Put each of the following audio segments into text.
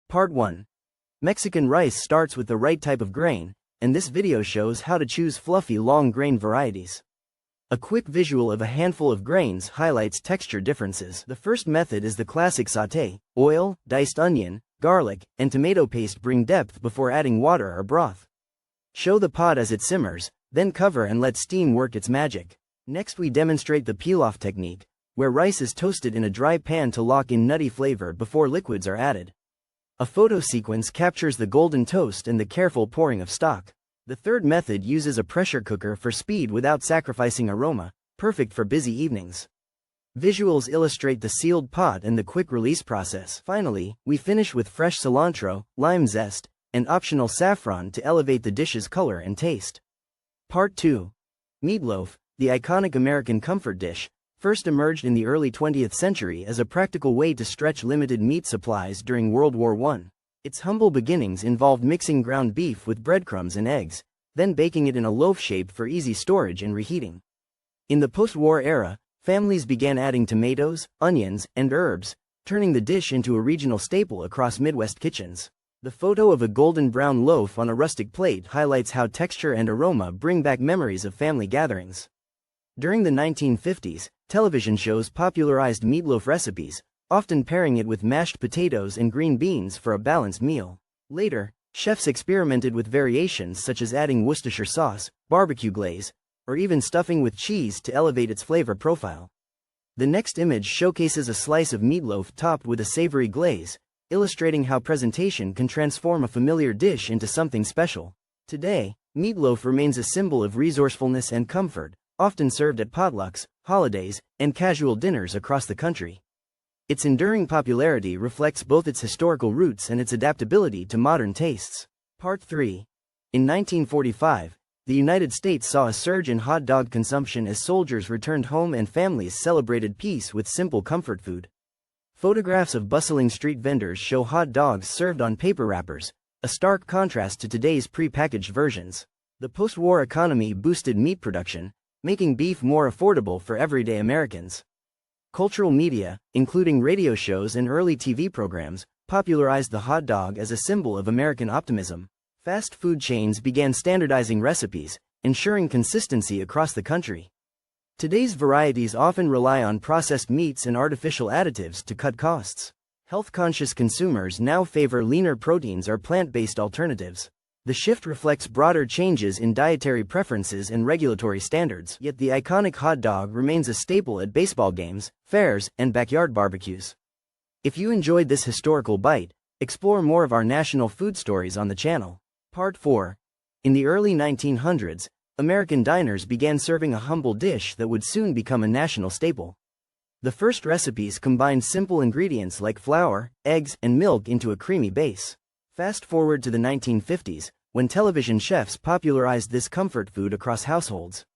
Part 1. Mexican rice starts with the right type of grain, and this video shows how to choose fluffy long-grain varieties. A quick visual of a handful of grains highlights texture differences. The first method is the classic sauté. Oil, diced onion, garlic, and tomato paste bring depth before adding water or broth. Show the pot as it simmers, then cover and let steam work its magic. Next we demonstrate the pilaf technique, where rice is toasted in a dry pan to lock in nutty flavor before liquids are added. A photo sequence captures the golden toast and the careful pouring of stock. The third method uses a pressure cooker for speed without sacrificing aroma, perfect for busy evenings. Visuals illustrate the sealed pot and the quick release process. Finally, we finish with fresh cilantro, lime zest, and optional saffron to elevate the dish's color and taste. Part 2. Meatloaf, the iconic American comfort dish, first emerged in the early 20th century as a practical way to stretch limited meat supplies during World War I. Its humble beginnings involved mixing ground beef with breadcrumbs and eggs, then baking it in a loaf shape for easy storage and reheating. In the post-war era, families began adding tomatoes, onions, and herbs, turning the dish into a regional staple across Midwest kitchens. The photo of a golden brown loaf on a rustic plate highlights how texture and aroma bring back memories of family gatherings. During the 1950s, television shows popularized meatloaf recipes, often pairing it with mashed potatoes and green beans for a balanced meal. Later, chefs experimented with variations such as adding Worcestershire sauce, barbecue glaze, or even stuffing with cheese to elevate its flavor profile. The next image showcases a slice of meatloaf topped with a savory glaze, illustrating how presentation can transform a familiar dish into something special. Today, meatloaf remains a symbol of resourcefulness and comfort, often served at potlucks, holidays, and casual dinners across the country. Its enduring popularity reflects both its historical roots and its adaptability to modern tastes. Part 3. In 1945, the United States saw a surge in hot dog consumption as soldiers returned home and families celebrated peace with simple comfort food. Photographs of bustling street vendors show hot dogs served on paper wrappers, a stark contrast to today's pre-packaged versions. The post-war economy boosted meat production, making beef more affordable for everyday Americans. Cultural media, including radio shows and early TV programs, popularized the hot dog as a symbol of American optimism. Fast food chains began standardizing recipes, ensuring consistency across the country. Today's varieties often rely on processed meats and artificial additives to cut costs. Health-conscious consumers now favor leaner proteins or plant-based alternatives. The shift reflects broader changes in dietary preferences and regulatory standards, yet the iconic hot dog remains a staple at baseball games, fairs, and backyard barbecues. If you enjoyed this historical bite, explore more of our national food stories on the channel. Part 4. In the early 1900s, American diners began serving a humble dish that would soon become a national staple. The first recipes combined simple ingredients like flour, eggs, and milk into a creamy base. Fast forward to the 1950s, when television chefs popularized this comfort food across households.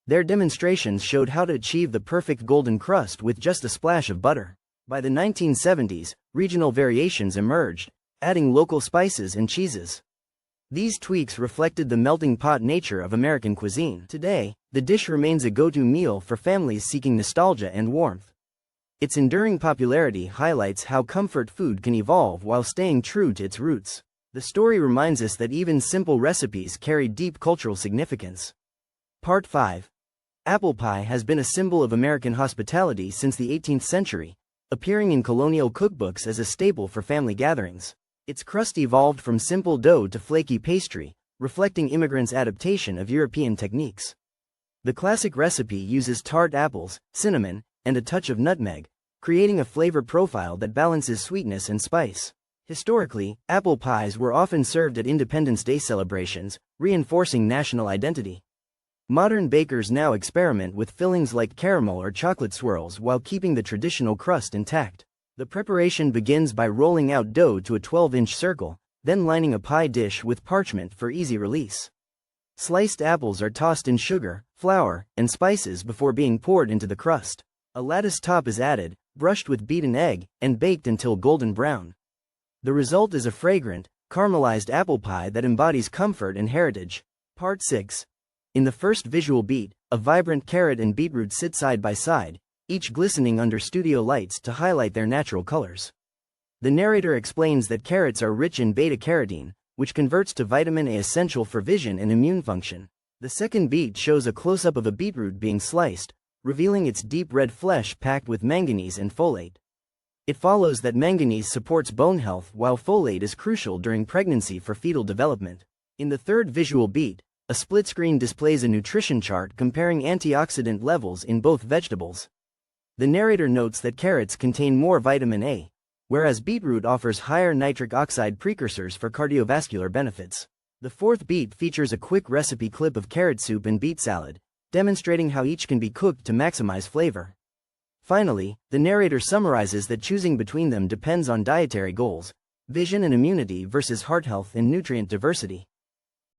Their demonstrations showed how to achieve the perfect golden crust with just a splash of butter. By the 1970s, regional variations emerged, adding local spices and cheeses. These tweaks reflected the melting pot nature of American cuisine. Today, the dish remains a go-to meal for families seeking nostalgia and warmth. Its enduring popularity highlights how comfort food can evolve while staying true to its roots. The story reminds us that even simple recipes carry deep cultural significance. Part 5. Apple pie has been a symbol of American hospitality since the 18th century, appearing in colonial cookbooks as a staple for family gatherings. Its crust evolved from simple dough to flaky pastry, reflecting immigrants' adaptation of European techniques. The classic recipe uses tart apples, cinnamon, and a touch of nutmeg, creating a flavor profile that balances sweetness and spice. Historically, apple pies were often served at Independence Day celebrations, reinforcing national identity. Modern bakers now experiment with fillings like caramel or chocolate swirls while keeping the traditional crust intact. The preparation begins by rolling out dough to a 12-inch circle, then lining a pie dish with parchment for easy release. Sliced apples are tossed in sugar, flour, and spices before being poured into the crust. A lattice top is added, brushed with beaten egg, and baked until golden brown. The result is a fragrant, caramelized apple pie that embodies comfort and heritage. Part 6. In the first visual beat, a vibrant carrot and beetroot sit side by side, each glistening under studio lights to highlight their natural colors. The narrator explains that carrots are rich in beta-carotene, which converts to vitamin A essential for vision and immune function. The second beet shows a close-up of a beetroot being sliced, revealing its deep red flesh packed with manganese and folate. It follows that manganese supports bone health while folate is crucial during pregnancy for fetal development. In the third visual beet, a split screen displays a nutrition chart comparing antioxidant levels in both vegetables. The narrator notes that carrots contain more vitamin A, whereas beetroot offers higher nitric oxide precursors for cardiovascular benefits. The fourth beet features a quick recipe clip of carrot soup and beet salad, demonstrating how each can be cooked to maximize flavor. Finally, the narrator summarizes that choosing between them depends on dietary goals, vision and immunity versus heart health and nutrient diversity.